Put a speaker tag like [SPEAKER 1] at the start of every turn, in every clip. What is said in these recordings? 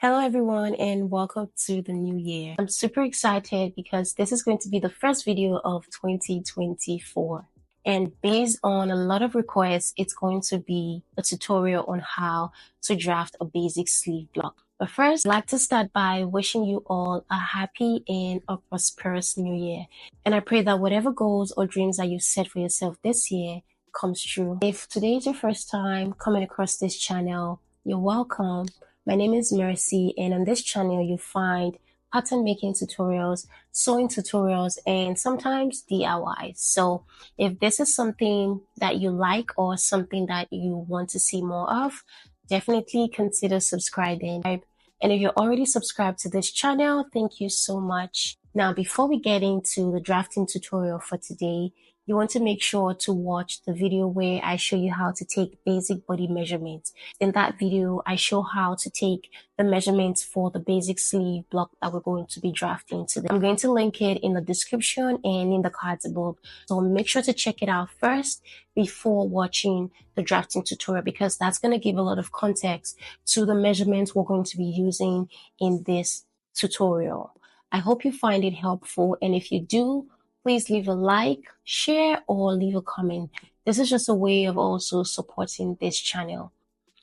[SPEAKER 1] Hello, everyone, and welcome to the new year. I'm super excited because this is going to be the first video of 2024. And based on a lot of requests, it's going to be a tutorial on how to draft a basic sleeve block. But first, I'd like to start by wishing you all a happy and a prosperous new year. And I pray that whatever goals or dreams that you set for yourself this year comes true. If today is your first time coming across this channel, you're welcome. My name is Mercy, and on this channel you find pattern making tutorials, sewing tutorials, and sometimes DIYs. So if this is something that you like or something that you want to see more of, definitely consider subscribing. And if you're already subscribed to this channel, thank you so much. Now, before we get into the drafting tutorial for today, you want to make sure to watch the video where I show you how to take basic body measurements. In that video, I show how to take the measurements for the basic sleeve block that we're going to be drafting today. I'm going to link it in the description and in the cards above. So make sure to check it out first before watching the drafting tutorial, because that's going to give a lot of context to the measurements we're going to be using in this tutorial. I hope you find it helpful, and if you do, please leave a like, share, or leave a comment. This is just a way of also supporting this channel.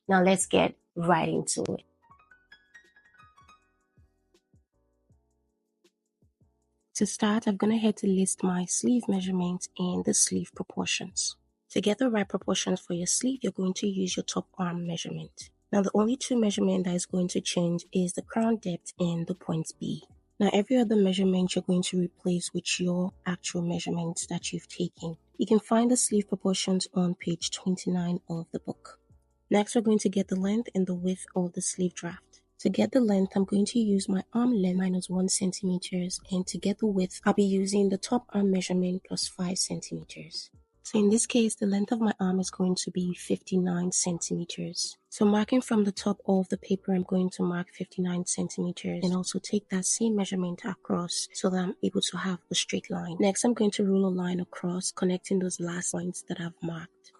[SPEAKER 1] Now let's get right into it. To start, I'm going to head to list my sleeve measurements and the sleeve proportions. To get the right proportions for your sleeve, you're going to use your top arm measurement. Now the only two measurements that is going to change is the crown depth and the point B. Now every other measurement you're going to replace with your actual measurements that you've taken. You can find the sleeve proportions on page 29 of the book. Next, we're going to get the length and the width of the sleeve draft. To get the length, I'm going to use my arm length minus 1 centimeters, and to get the width, I'll be using the top arm measurement plus 5 centimeters. So in this case, the length of my arm is going to be 59 centimeters. So marking from the top of the paper, I'm going to mark 59 centimeters and also take that same measurement across so that I'm able to have a straight line. Next, I'm going to rule a line across, connecting those last points that I've marked.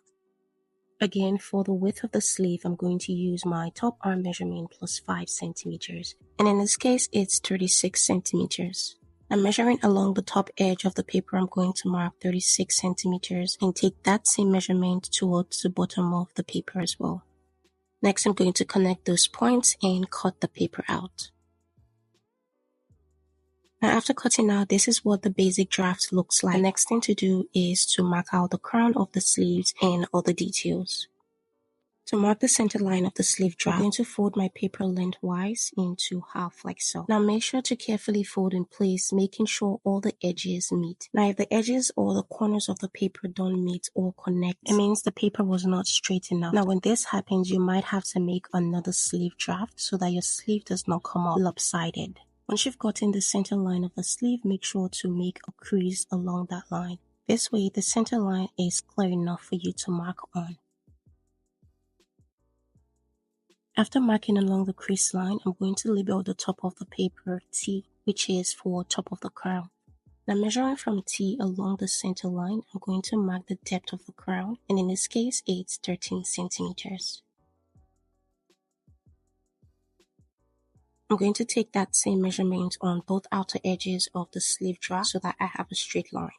[SPEAKER 1] Again, for the width of the sleeve, I'm going to use my top arm measurement plus 5 centimeters. And in this case, it's 36 centimeters. I'm measuring along the top edge of the paper. I'm going to mark 36 centimeters and take that same measurement towards the bottom of the paper as well. Next, I'm going to connect those points and cut the paper out. Now after cutting out, this is what the basic draft looks like. The next thing to do is to mark out the crown of the sleeves and other details. To mark the center line of the sleeve draft, I'm going to fold my paper lengthwise into half like so. Now make sure to carefully fold in place, making sure all the edges meet. Now if the edges or the corners of the paper don't meet or connect, it means the paper was not straight enough. Now when this happens, you might have to make another sleeve draft so that your sleeve does not come out lopsided. Once you've gotten the center line of the sleeve, make sure to make a crease along that line. This way, the center line is clear enough for you to mark on. After marking along the crease line, I'm going to label the top of the paper T, which is for top of the crown. Now measuring from T along the center line, I'm going to mark the depth of the crown, and in this case, it's 13 centimeters. I'm going to take that same measurement on both outer edges of the sleeve draft so that I have a straight line.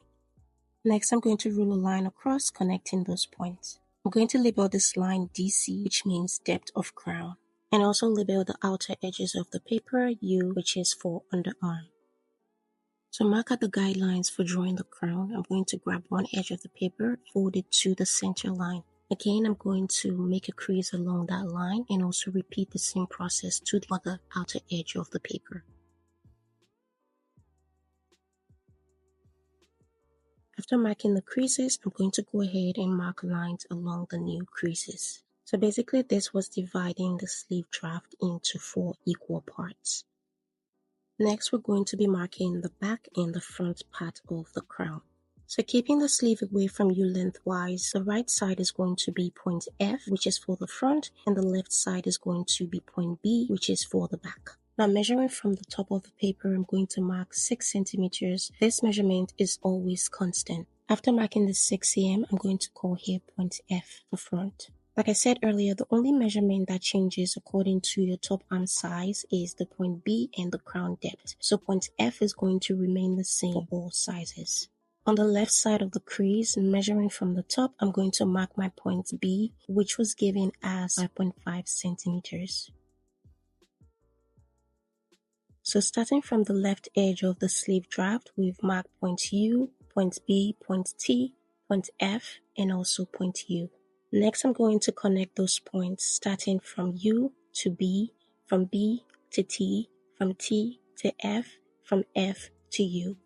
[SPEAKER 1] Next, I'm going to rule a line across, connecting those points. I'm going to label this line DC, which means depth of crown, and also label the outer edges of the paper U, which is for underarm. To mark out the guidelines for drawing the crown, I'm going to grab one edge of the paper, fold it to the center line. Again, I'm going to make a crease along that line and also repeat the same process to the other outer edge of the paper. After marking the creases, I'm going to go ahead and mark lines along the new creases. So basically this was dividing the sleeve draft into 4 equal parts. Next, we're going to be marking the back and the front part of the crown. So keeping the sleeve away from you lengthwise, the right side is going to be point F, which is for the front, and the left side is going to be point B, which is for the back. Now measuring from the top of the paper, I'm going to mark 6 centimeters. This measurement is always constant. After marking the 6 cm, I'm going to call here point F, the front. Like I said earlier, the only measurement that changes according to your top arm size is the point B and the crown depth. So point F is going to remain the same for all sizes. On the left side of the crease, measuring from the top, I'm going to mark my point B, which was given as 5.5 centimeters. So starting from the left edge of the sleeve draft, we've marked point U, point B, point T, point F, and also point U. Next, I'm going to connect those points starting from U to B, from B to T, from T to F, from F to U.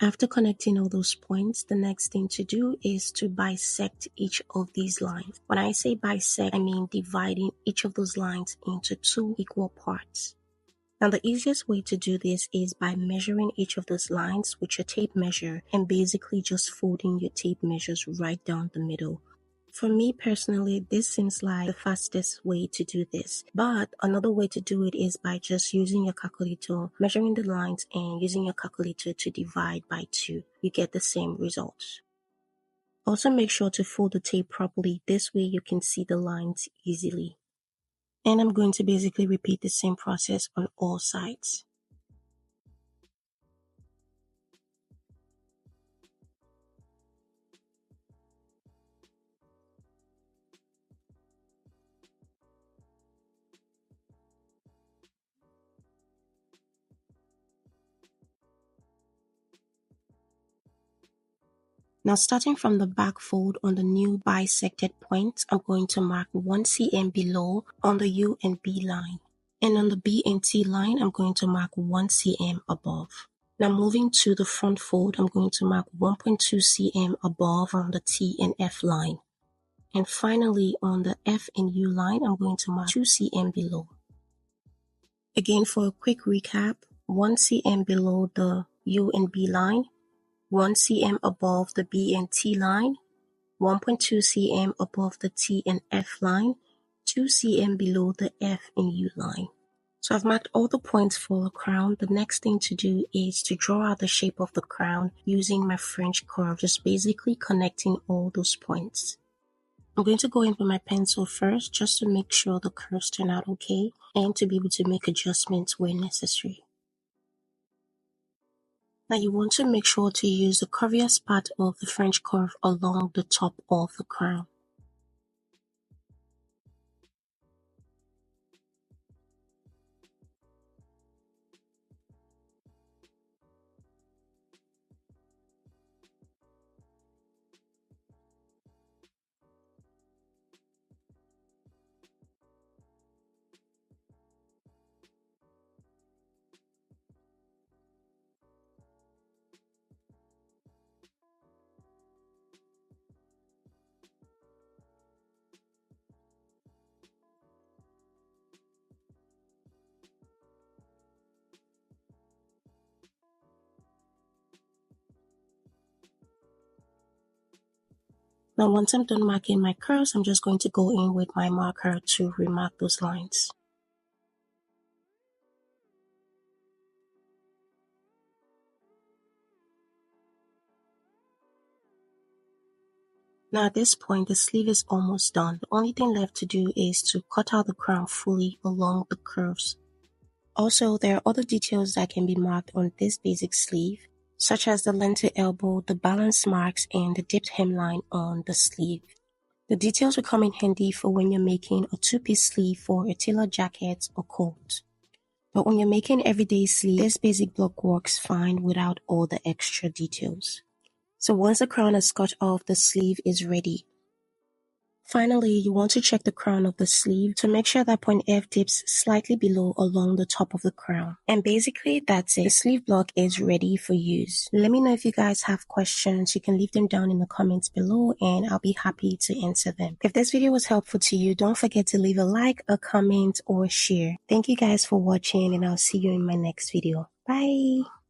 [SPEAKER 1] After connecting all those points, the next thing to do is to bisect each of these lines. When I say bisect, I mean dividing each of those lines into 2 equal parts. Now, the easiest way to do this is by measuring each of those lines with your tape measure and basically just folding your tape measures right down the middle. For me personally, this seems like the fastest way to do this, but another way to do it is by just using your calculator, measuring the lines and using your calculator to divide by 2. You get the same results. Also make sure to fold the tape properly, this way you can see the lines easily. And I'm going to basically repeat the same process on all sides. Now starting from the back fold on the new bisected point, I'm going to mark 1 cm below on the U and B line. And on the B and T line, I'm going to mark 1 cm above. Now moving to the front fold, I'm going to mark 1.2 cm above on the T and F line. And finally on the F and U line, I'm going to mark 2 cm below. Again, for a quick recap, 1 cm below the U and B line, 1 cm above the B and T line, 1.2 cm above the T and F line, 2 cm below the F and U line. So I've marked all the points for the crown. The next thing to do is to draw out the shape of the crown using my French curve, just basically connecting all those points. I'm going to go in with my pencil first just to make sure the curves turn out okay and to be able to make adjustments where necessary. Now you want to make sure to use the curviest part of the French curve along the top of the crown. Now once I'm done marking my curves, I'm just going to go in with my marker to remark those lines. Now at this point, the sleeve is almost done. The only thing left to do is to cut out the crown fully along the curves. Also, there are other details that can be marked on this basic sleeve, such as the length to elbow, the balance marks, and the dipped hemline on the sleeve. The details will come in handy for when you're making a 2-piece sleeve for a tailored jacket or coat. But when you're making everyday sleeve, this basic block works fine without all the extra details. So once the crown is cut off, the sleeve is ready. Finally, you want to check the crown of the sleeve to make sure that point F dips slightly below along the top of the crown. And basically, that's it. The sleeve block is ready for use. Let me know if you guys have questions. You can leave them down in the comments below and I'll be happy to answer them. If this video was helpful to you, don't forget to leave a like, a comment, or share. Thank you guys for watching and I'll see you in my next video. Bye!